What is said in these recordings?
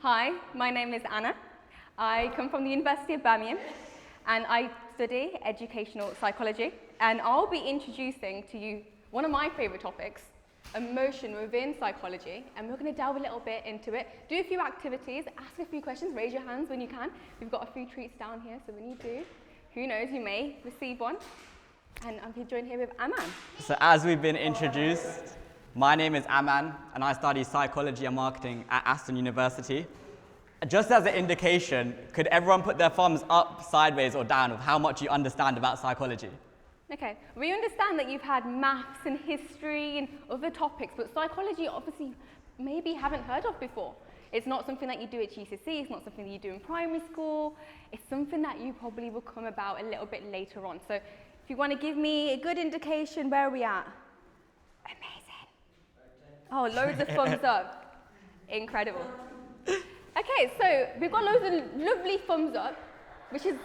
Hi, my name is Anna. I come from the University of Birmingham and I study educational psychology, and I'll be introducing to you one of my favourite topics, emotion within psychology, and we're going to delve a little bit into it, do a few activities, ask a few questions, raise your hands when you can. We've got a few treats down here, so when you do, who knows, you may receive one. And I'm joined here with Amaan. So as we've been introduced, my name is Amaan and I study psychology and marketing at Aston University. Just as an indication, could everyone put their thumbs up, sideways or down of how much you understand about psychology? Okay, we understand that you've had maths and history and other topics, but psychology obviously maybe you haven't heard of before. It's not something that you do at GCSE, it's not something that you do in primary school, it's something that you probably will come about a little bit later on. So if you want to give me a good indication, where are we at? Amazing. Oh, loads of thumbs up. Incredible. Okay, so we've got loads of lovely thumbs up, which is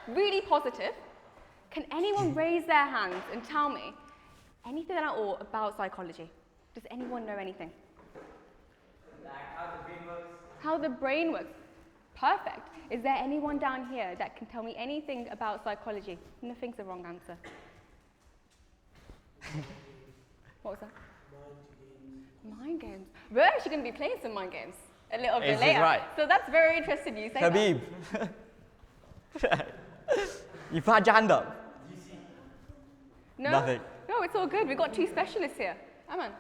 really positive. Can anyone raise their hands and tell me anything at all about psychology? Does anyone know anything? Like how the brain works. How the brain works. Perfect. Is there anyone down here that can tell me anything about psychology? Nothing's the wrong answer. What was that? Mind games. We're actually going to be playing some mind games a little bit later. Right. So that's very interesting you say Habib. You've had your hand up? No? Nothing. No, it's all good. We've got two specialists here. Amaan.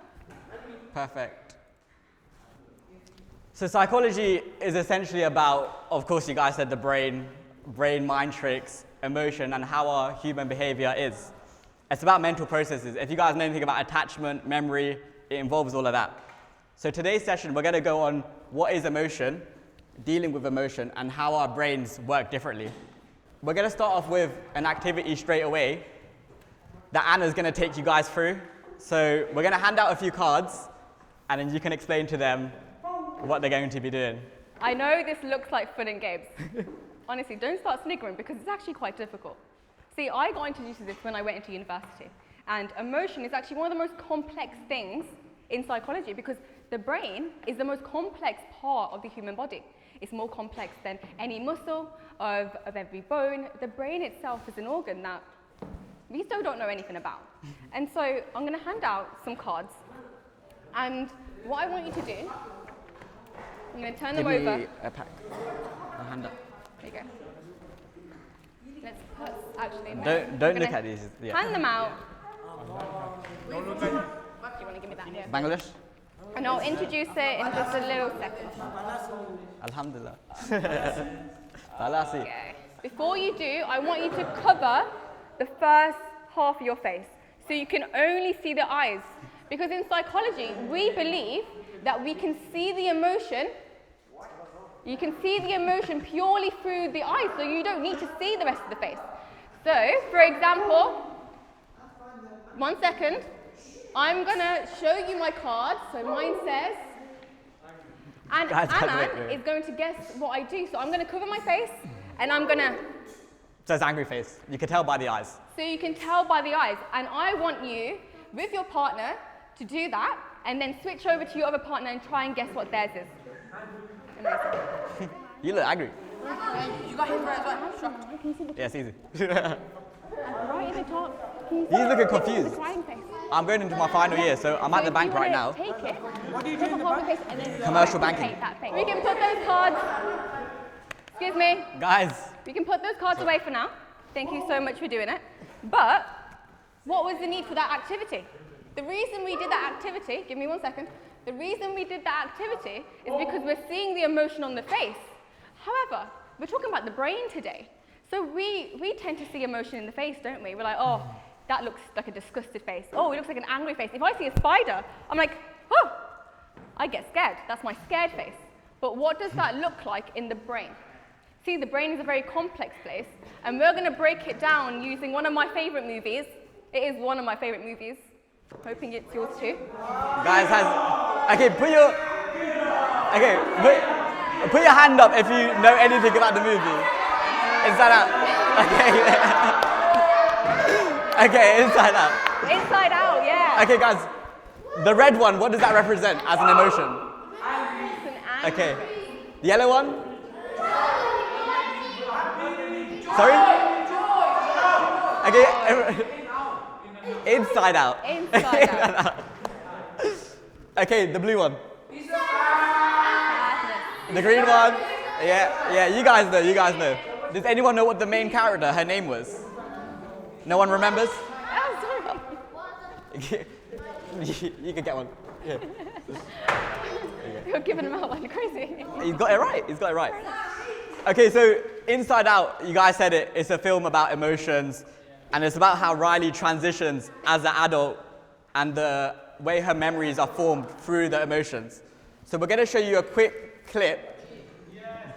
Perfect. So psychology is essentially about, of course you guys said the brain, mind tricks, emotion, and how our human behavior is. It's about mental processes. If you guys know anything about attachment, memory, it involves all of that. So today's session, we're going to go on what is emotion, dealing with emotion, and how our brains work differently. We're going to start off with an activity straight away that Anna's going to take you guys through. So we're going to hand out a few cards, and then you can explain to them what they're going to be doing. I know this looks like fun and games. Honestly, don't start sniggering because it's actually quite difficult. See, I got introduced to this when I went into university, and emotion is actually one of the most complex things in psychology because the brain is the most complex part of the human body. It's more complex than any muscle, of every bone. The brain itself is an organ that we still don't know anything about. And so I'm going to hand out some cards, and what I want you to do, I'm going to turn them over. Give me a pack. A hand up. There you go. Let's put, actually, Don't look at these. Yeah. Hand them out. Do you want to give me that here? Bangladesh? And I'll introduce it in just a little second. Alhamdulillah. Talasi. Okay. Before you do, I want you to cover the first half of your face so you can only see the eyes. Because in psychology, we believe that we can see the emotion. You can see the emotion purely through the eyes, so you don't need to see the rest of the face. So, for example, 1 second, I'm going to show you my card. So mine says, and Amaan is going to guess what I do. So I'm going to cover my face, and I'm going to... It says angry face. You can tell by the eyes. So you can tell by the eyes. And I want you, with your partner, to do that, and then switch over to your other partner and try and guess what theirs is. Amazing. You look angry. You got his right as well. Can you see the Yeah, it's easy. right in the top? Can you see He's looking the confused. crying face? I'm going into my final year, so I'm at the bank right now. Take it. What do you do in the bank? Commercial banking. We can put those cards. Excuse me. Guys. We can put those cards away for now. Thank you so much for doing it. But what was the need for that activity? The reason we did that activity, give me 1 second. The reason we did that activity is because we're seeing the emotion on the face. However, we're talking about the brain today. So we tend to see emotion in the face, don't we? We're like, oh, that looks like a disgusted face. Oh, it looks like an angry face. If I see a spider, I'm like, oh, I get scared. That's my scared face. But what does that look like in the brain? See, the brain is a very complex place, and we're going to break it down using one of my favorite movies. It is one of my favorite movies. Hoping it's yours too. Guys, okay, put your hand up if you know anything about the movie. Inside Out. Okay. Okay, Inside Out. Inside Out, yeah. Okay, guys, the red one, what does that represent as an emotion? It's an angry. Okay. The yellow one? Sorry? Okay. Inside out. Inside out. Okay, the blue one. Sadness. The green one. Yeah, you guys know. Does anyone know what the main character, her name was? No one remembers? Oh, sorry. You can get one. Yeah. You're giving them out like crazy. He's got it right. Okay, so Inside Out, you guys said it, it's a film about emotions, and it's about how Riley transitions as an adult and the way her memories are formed through the emotions. So we're going to show you a quick clip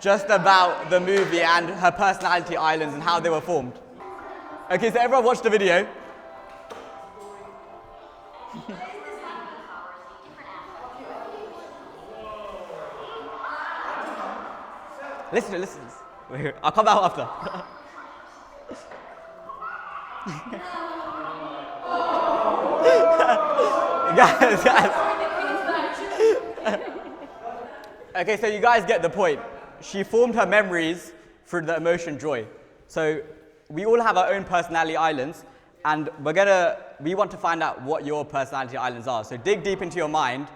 just about the movie and her personality islands and how they were formed. Okay, so everyone watch the video. Listen. I'll come out after. guys. Okay, so you guys get the point. She formed her memories through the emotion joy. So we all have our own personality islands, and we want to find out what your personality islands are. So dig deep into your mind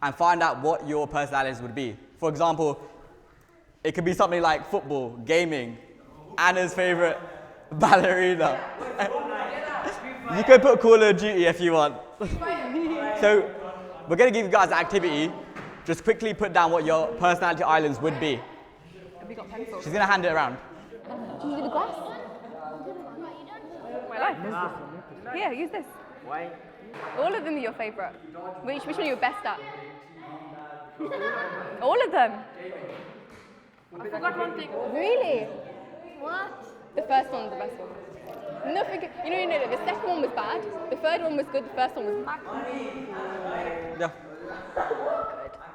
and find out what your personalities would be. For example, it could be something like football, gaming, Anna's favorite, ballerina. You can put Call of Duty if you want. So we're going to give you guys an activity. Just quickly put down what your personality islands would be. Have you got pencils? She's going to hand it around. Do you do the glass? My life. Here, use this. Why? All of them are your favourite. Which one are you best at? All of them. I forgot one thing. Really? What? The first one was the best one. Nothing. You know, the second one was bad. The third one was good. The first one was bad. Yeah.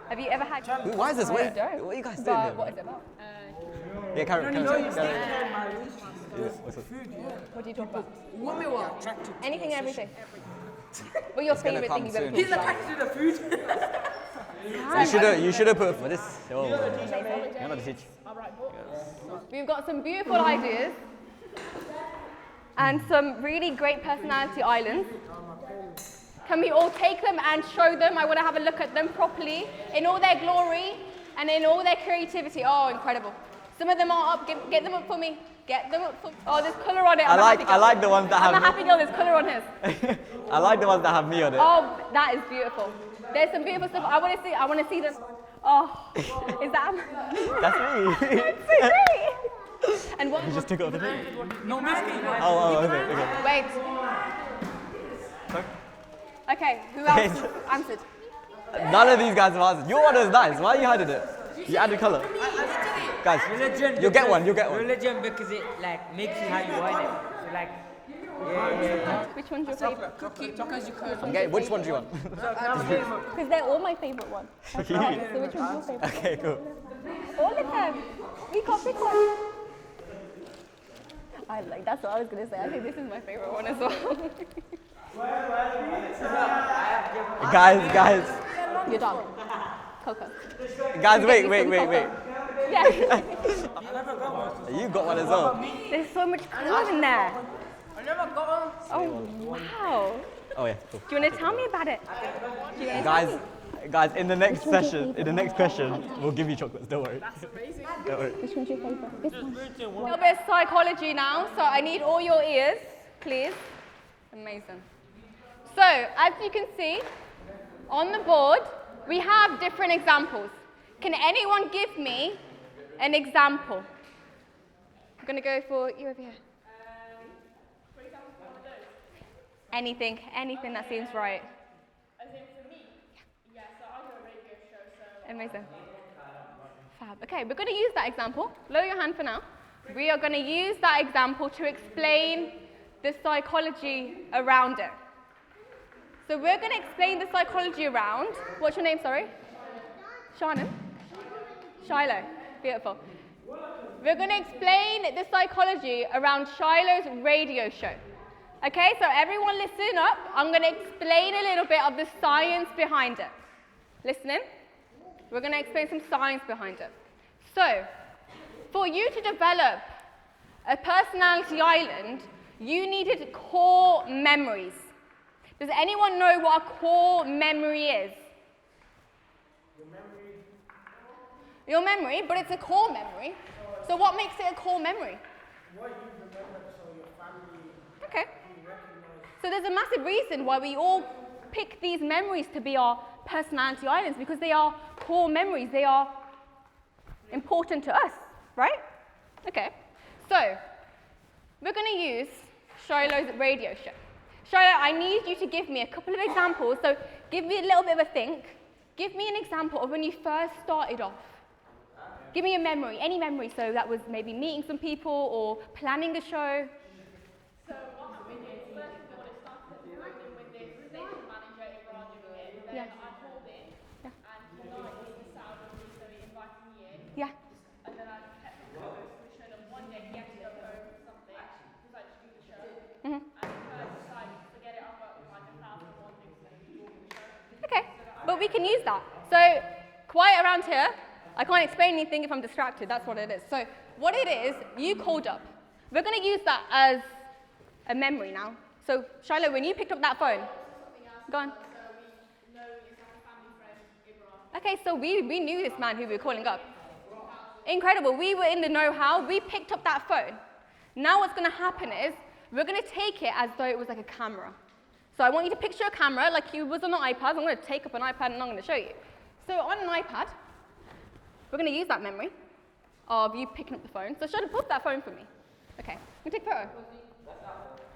Have you ever had? Why is this I wet? don't. What are you guys doing But there? what is it about? Yeah, carry on. What do you talk about? What we were attracted to. Anything and everything. What's your favourite thing you've ever soon. He's talked about? attracted to the food. You should have put for this. Oh, you're not the teacher. We've got some beautiful ideas and some really great personality islands. Can we all take them and show them? I want to have a look at them properly in all their glory and in all their creativity. Oh, incredible. Some of them are up. Get them up for me. Get them up for me. Oh, there's colour on it. I like the ones that have. I'm a happy girl. There's colour on his. I like the ones that have me on it. Oh, that is beautiful. There's some beautiful stuff. I want to see them. Oh, is that? That's me. That's so great. And what? You just took it off the thing. No biscuit. Oh, okay. Wait. Sorry? Okay, who else answered? None of these guys have answered. Your one is nice. Why are you hiding it? You added colour. Guys, Religion. you'll get one. Religion because it like makes you how you want it. So like, yeah. Which one's your favourite? Cookie because you could. Okay, which one do you want? Because they're all my favourite ones. So which one's your favourite? Okay, cool. All of them. We can't pick one. That's what I was going to say. I think this is my favourite one as well. Guys. Your dog. Coco. Guys, wait. Yeah. You got one as well. There's so much colour in there. I never got Oh, wow. Oh yeah, cool. Do you want to tell me about it? Guys, in the next question, we'll give you chocolates. Don't worry. Don't worry. Which one's your favourite? This one. A little bit of psychology now, so I need all your ears, please. Amazing. So, as you can see, on the board, we have different examples. Can anyone give me an example? I'm going to go for you over here. For example, one of those. Anything that seems right. As in for me? Yeah, so I do a radio show, so... Amazing. Fab. Okay, we're going to use that example. Lower your hand for now. We are going to use that example to explain the psychology around it. So we're going to explain the psychology around, what's your name, sorry? Shannon? Shiloh. Beautiful. We're going to explain the psychology around Shiloh's radio show. Okay, so everyone listen up. I'm going to explain a little bit of the science behind it. Listening? We're going to explain some science behind it. So, for you to develop a personality island, you needed core memories. Does anyone know what a core memory is? Your memory, but it's a core memory. So what makes it a core memory? What you remember, so your family. Okay. So there's a massive reason why we all pick these memories to be our personality islands, because they are core memories. They are important to us, right? Okay. So we're going to use Shiloh's radio show. Shiloh, I need you to give me a couple of examples. So give me a little bit of a think. Give me an example of when you first started off. Give me a memory, any memory. So that was maybe meeting some people or planning the show. So what happened is, first of all, it started working with this station manager in Britannia here. Then Yeah. I called in, Yeah. and he liked the sound of me, so he invited me in. Yeah. And then I kept going, so we showed him one day he had to go home for something, because I just do the show. Mhm. And he decided, forget it, I've got like 1,001 things to do for the show. Okay, but we can use that. So quiet around here. I can't explain anything if I'm distracted. That's what it is. So what it is, you called up. We're going to use that as a memory now. So Shiloh, when you picked up that phone, go on. Okay, so we knew this man who we were calling up. Incredible. We were in the know-how. We picked up that phone. Now what's going to happen is we're going to take it as though it was like a camera. So I want you to picture a camera like you was on an iPad. I'm going to take up an iPad and I'm going to show you. So on an iPad, we're going to use that memory of you picking up the phone. So Shiloh, put that phone for me. Okay, I'm going to take a photo.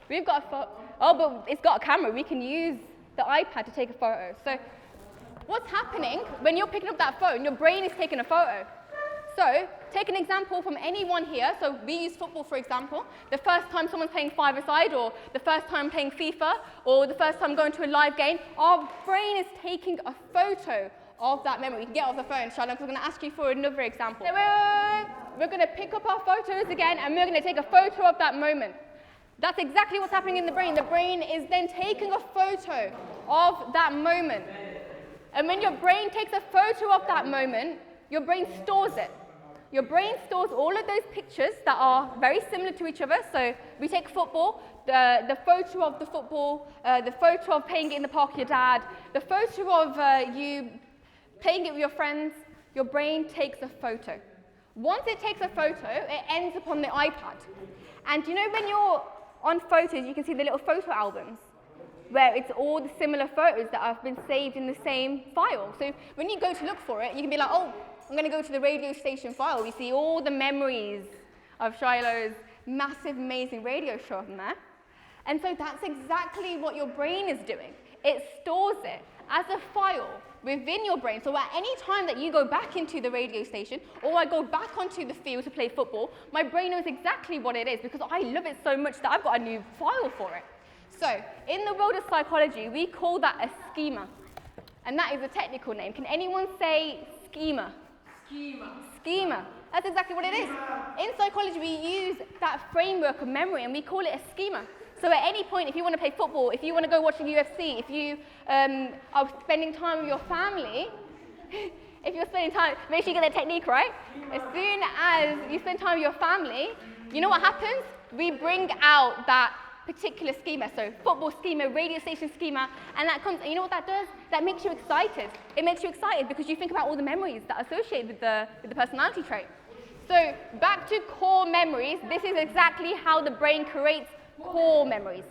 We've got a photo. Oh, but it's got a camera. We can use the iPad to take a photo. So what's happening when you're picking up that phone, your brain is taking a photo. So take an example from anyone here. So we use football, for example. The first time someone's playing five-a-side, or the first time playing FIFA, or the first time going to a live game, our brain is taking a photo of that memory. You can get off the phone, Shiloh, because I'm going to ask you for another example. We're going to pick up our photos again, and we're going to take a photo of that moment. That's exactly what's happening in the brain. The brain is then taking a photo of that moment. And when your brain takes a photo of that moment, your brain stores it. Your brain stores all of those pictures that are very similar to each other. So we take football, the photo of the football, the photo of playing it in the park with your dad, the photo of you playing it with your friends. Your brain takes a photo. Once it takes a photo, it ends up on the iPad. And you know when you're on photos, you can see the little photo albums where it's all the similar photos that have been saved in the same file. So when you go to look for it, you can be like, oh, I'm going to go to the radio station file. You see all the memories of Shiloh's massive, amazing radio show on there. And so that's exactly what your brain is doing. It stores it as a file within your brain. So at any time that you go back into the radio station, or I go back onto the field to play football, my brain knows exactly what it is because I love it so much that I've got a new file for it. So in the world of psychology, we call that a schema. And that is a technical name. Can anyone say schema? Schema. That's exactly what it is. In psychology, we use that framework of memory and we call it a schema. So at any point, if you want to play football, if you want to go watch the UFC, if you are spending time with your family, if you're spending time, make sure you get the technique right. As soon as you spend time with your family, you know what happens? We bring out that particular schema. So football schema, radio station schema, and that comes, and you know what that does? That makes you excited. It makes you excited because you think about all the memories that are associated with the personality trait. So back to core memories, this is exactly how the brain creates core memories.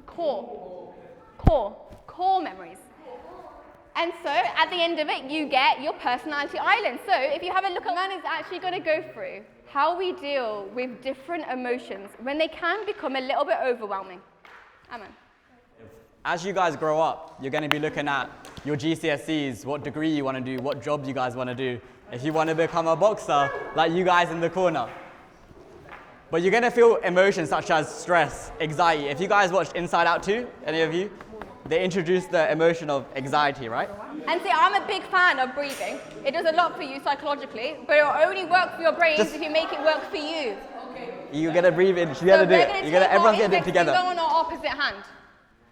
Core memories. And so at the end of it, you get your personality island. So if you have a look, Amaan is actually going to go through how we deal with different emotions when they can become a little bit overwhelming. Amaan. As you guys grow up, you're going to be looking at your GCSEs, what degree you want to do, what job you guys want to do. If you want to become a boxer, like you guys in the corner. But you're going to feel emotions such as stress, anxiety. If you guys watched Inside Out 2, any of you, they introduced the emotion of anxiety, right? And see, I'm a big fan of breathing. It does a lot for you psychologically, but it will only work for your brains if you make it work for you. You're going to breathe in, you're going to do it. Everyone's going to do it together. Go on our opposite hand.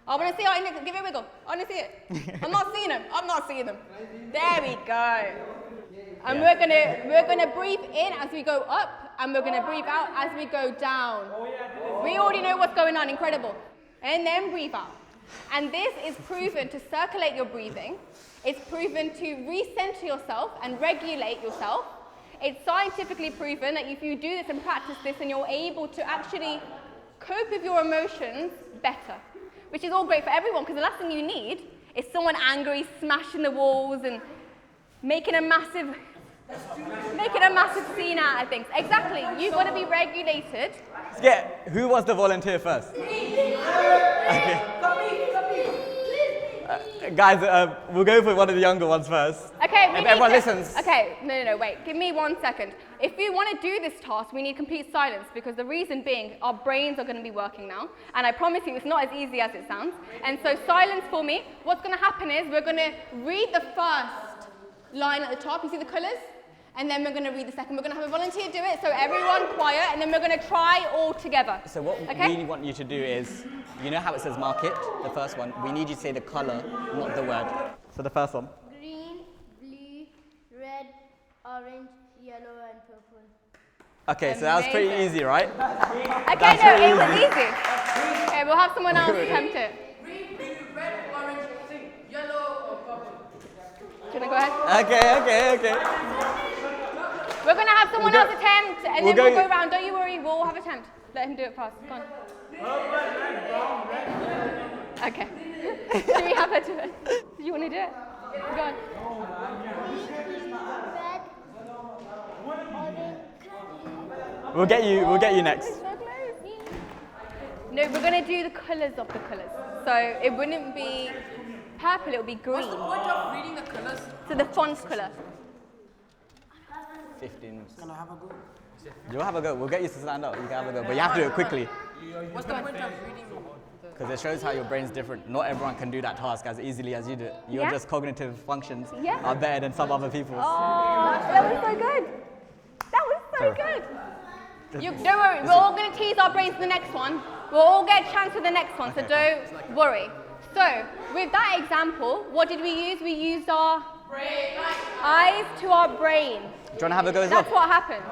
I want to see our index, give it a wiggle. I want to see it. I'm not seeing them. There we go. And Yeah. we're gonna breathe in as we go up, and we're gonna breathe out as we go down. We already know what's going on, incredible. And then breathe out. And this is proven to circulate your breathing. It's proven to recenter yourself and regulate yourself. It's scientifically proven that if you do this and practice this, then you're able to actually cope with your emotions better, which is all great for everyone, because the last thing you need is someone angry, smashing the walls and making a massive scene out of things. Exactly, you've got to be regulated. Yeah, who wants to volunteer first? Okay. Guys, we'll go for one of the younger ones first. Okay, if everyone listens. Okay, no, wait. Give me 1 second. If we want to do this task, we need complete silence, because the reason being, our brains are going to be working now. And I promise you, it's not as easy as it sounds. And so silence for me. What's going to happen is we're going to read the first line at the top. You see the colours? And then we're going to read the second. We're going to have a volunteer do it, so everyone quiet, and then we're going to try all together. So what we really want you to do is, you know how it says market, the first one? We need you to say the colour, not the word. So the first one. Green, blue, red, orange, yellow, and purple. Okay, so that was pretty Amazing. easy, right? Okay, no, it was easy. Okay, we'll have someone else attempt it. Green, blue, red, orange, yellow, or purple. Do you want to go ahead? Okay. We're going to have someone else attempt, and we'll then we'll go- go around. Don't you worry, we'll all have attempt. Let him do it fast. Go on. Okay. Do we have her do it? Do you want to do it? Go on. Red, orange, We'll get you next. So close. No, we're going to do the colours of the colours. So it wouldn't be purple, it would be green. What's the point of reading the colors? So the font colour. 15. Gonna have a go. You'll have a go. We'll get you to stand up. You can have a go. But you have to do it quickly. What's the point of reading Because it shows how your brain's different. Not everyone can do that task as easily as you do it. Your Yeah. just cognitive functions Yeah. are better than some other people's. Oh, that was so good. That was so good. Don't worry, we're all going to tease our brains in the next one. We'll all get a chance for the next one, so don't worry. So, with that example, what did we use? We used our eyes to our brain. Do you want to have a go as well? That's what happened.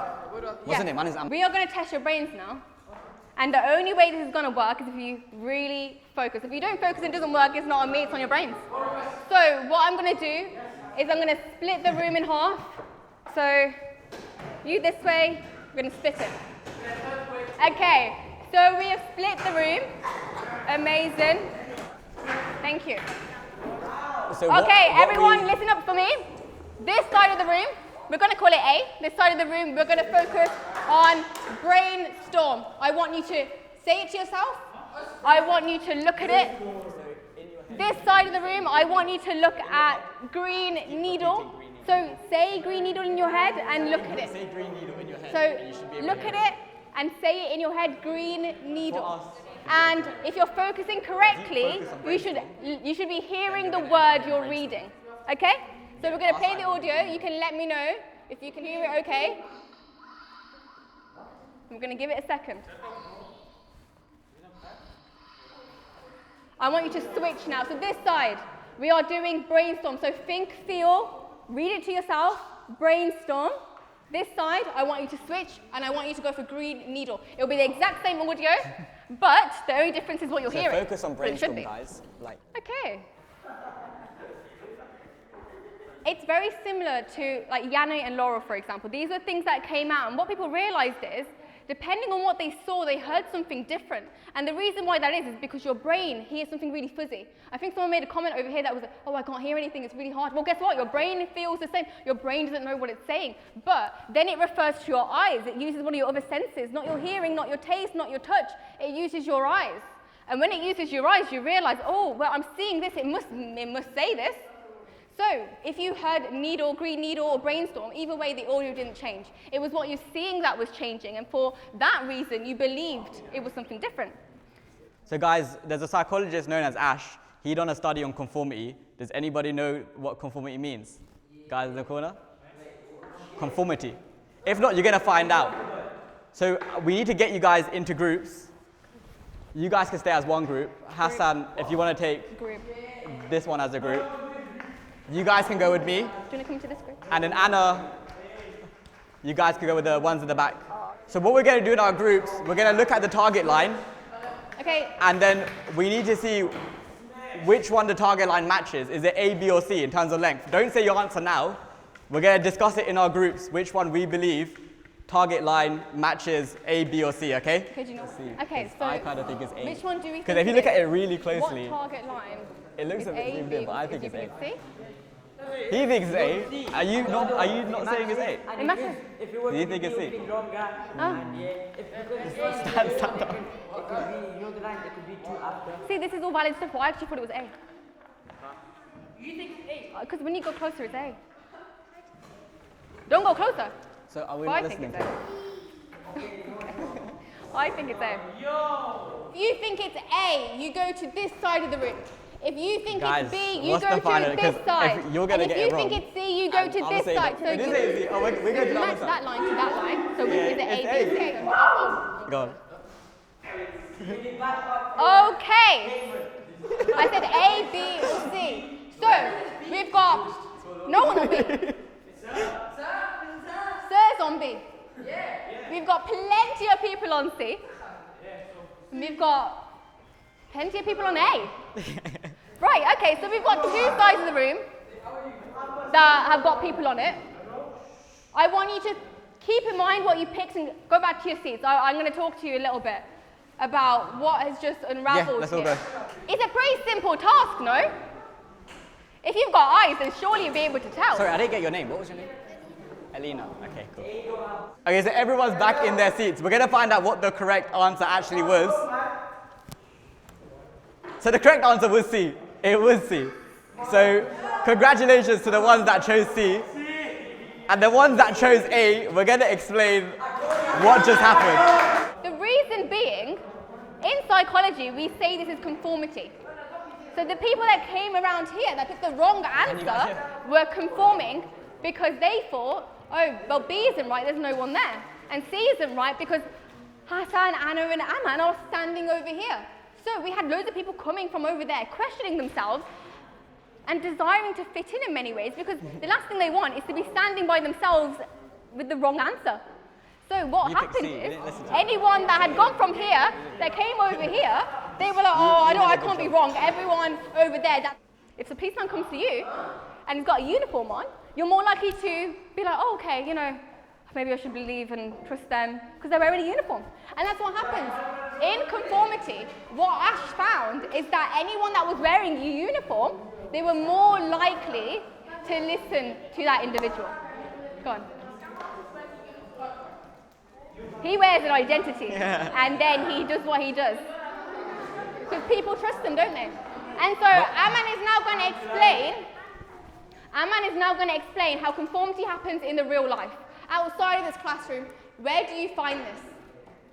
What's the name? My name's Amaan. We are going to test your brains now. And the only way this is going to work is if you really focus. If you don't focus and it doesn't work, it's not on me, it's on your brains. So what I'm going to do is I'm going to split the room in half. So you this way, we're going to split it. Okay, so we have split the room. Amazing. Thank you. So what Everyone listen up for me. This side of the room, we're going to call it A. This side of the room, we're going to focus on brainstorm. I want you to say it to yourself. I want you to look at it. This side of the room, I want you to look at green needle. So say green needle in your head and look at it. Say green needle in your head. So look at it and say it in your head, green needle. And if you're focusing correctly, you should be hearing the word you're reading. Okay? So we're going to play the audio. You can let me know if you can hear it okay. We're going to give it a second. I want you to switch now. So this side, we are doing brainstorm. So think, feel, read it to yourself, brainstorm. This side, I want you to switch, and I want you to go for green needle. It'll be the exact same audio, but the only difference is what you're hearing. Focus on But it should brainstorm, be. guys. Like. Okay. It's very similar to like Yanni and Laura, for example. These are things that came out, and what people realized is, depending on what they saw, they heard something different. And the reason why that is because your brain hears something really fuzzy. I think someone made a comment over here that was like, oh, I can't hear anything, it's really hard. Well, guess what? Your brain feels the same. Your brain doesn't know what it's saying. But then it refers to your eyes. It uses one of your other senses, not your hearing, not your taste, not your touch. It uses your eyes. And when it uses your eyes, you realize, oh, well, I'm seeing this, it must say this. So, if you heard needle, green needle, or brainstorm, either way, the audio didn't change. It was what you're seeing that was changing, and for that reason, you believed it was something different. So guys, there's a psychologist known as Ash. He done a study on conformity. Does anybody know what conformity means? Guys in the corner? Conformity. If not, you're going to find out. So we need to get you guys into groups. You guys can stay as one group. Hassan, if you want to take Group. this one as a group. You guys can go with me. Do you want to come to this group? And then Anna, You guys can go with the ones in the back. So what we're going to do in our groups, we're going to look at the target line. Okay. And then we need to see which one the target line matches. Is it A, B, or C in terms of length? Don't say your answer now. We're going to discuss it in our groups, which one we believe target line matches A, B, or C, okay? Could you not? C. Okay, so I kind of think it's A. which one do we think? Because if you look at it really closely, what target line? it looks is a bit A, zoomed B, in, but I think do it's you A. C? He thinks it's A. Are you not saying it's A? And It matters. if you were Do you to think be it's C? using longer, and because it's Stand it up. could be, you know the line, there could be 2 after. See, this is all valid stuff, but I actually thought it was A. You think it's A? Because when you go closer, it's A. Don't go closer. So are we But not I think listening? it's A. I think it's A. If you think it's A, you go to this side of the room. If you think Guys, it's B, you what's go the final? to this 'Cause side. if you're gonna and get if it you think wrong, it's C, you go to I'll this say side. that. So It is you A, oh, we're going to the other match side. that line to that line. So Yeah, is it A, it's B, A. C? Go on. Okay. I said A, B, or C. So we've got no one on B. Sir's on B. We've got plenty of people on C. And we've got plenty of people on A. Right, okay, so we've got 2 sides of the room that have got people on it. I want you to keep in mind what you picked and go back to your seats. I'm going to talk to you a little bit about what has just unraveled let's all here. go. It's a pretty simple task, no? If you've got eyes, then surely you'll be able to tell. Sorry, I didn't get your name. What was your name? Elena. Okay, cool. Okay, so everyone's back in their seats. We're going to find out what the correct answer actually was. So the correct answer was C. It was C. So congratulations to the ones that chose C. And the ones that chose A, we're going to explain what just happened. The reason being, in psychology, we say this is conformity. So the people that came around here that picked the wrong answer were conforming because they thought, oh, well, B isn't right, there's no one there. And C isn't right because Hassan, Anna, and Amaan are standing over here. So we had loads of people coming from over there, questioning themselves and desiring to fit in many ways because the last thing they want is to be standing by themselves with the wrong answer. So what happened is, anyone that had gone from here, that came over here, they were like, oh, I can't be wrong. Everyone over there, if the policeman comes to you and he's got a uniform on, you're more likely to be like, oh, okay, you know, maybe I should believe and trust them because they're wearing a uniform. And that's what happens. In conformity, what Ash found is that anyone that was wearing a uniform, they were more likely to listen to that individual. Go on. He wears an identity, and then he does what he does. Because people trust him, don't they? And so Amaan is now going to explain how conformity happens in the real life. Outside of this classroom, where do you find this?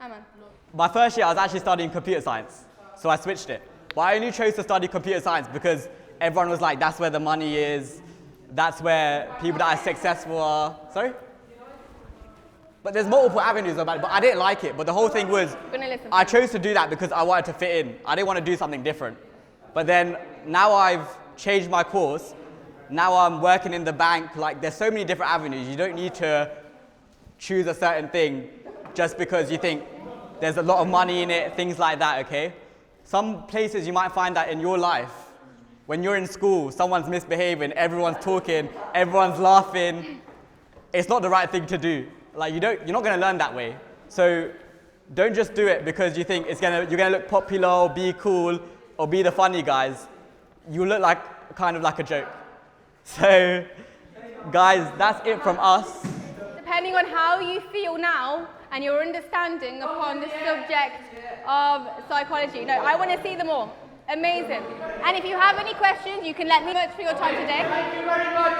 Amaan. My first year, I was actually studying computer science, so I switched it. But I only chose to study computer science because everyone was like, that's where the money is, that's where people that are successful are. Sorry? But there's multiple avenues about it, but I didn't like it. But the whole thing was, I chose to do that because I wanted to fit in. I didn't want to do something different. But then, now I've changed my course. Now I'm working in the bank. Like, there's so many different avenues. You don't need to choose a certain thing just because you think there's a lot of money in it, things like that, okay? Some places you might find that in your life. When you're in school, someone's misbehaving, everyone's talking, everyone's laughing. It's not the right thing to do. Like, you're not going to learn that way. So don't just do it because you think you're going to look popular or be cool or be the funny guys. You look like kind of like a joke. So, guys, that's it from us. Depending on how you feel now and your understanding upon the subject of psychology. No, I want to see them all. Amazing. And if you have any questions, you can let me know for your time today. Thank you very much.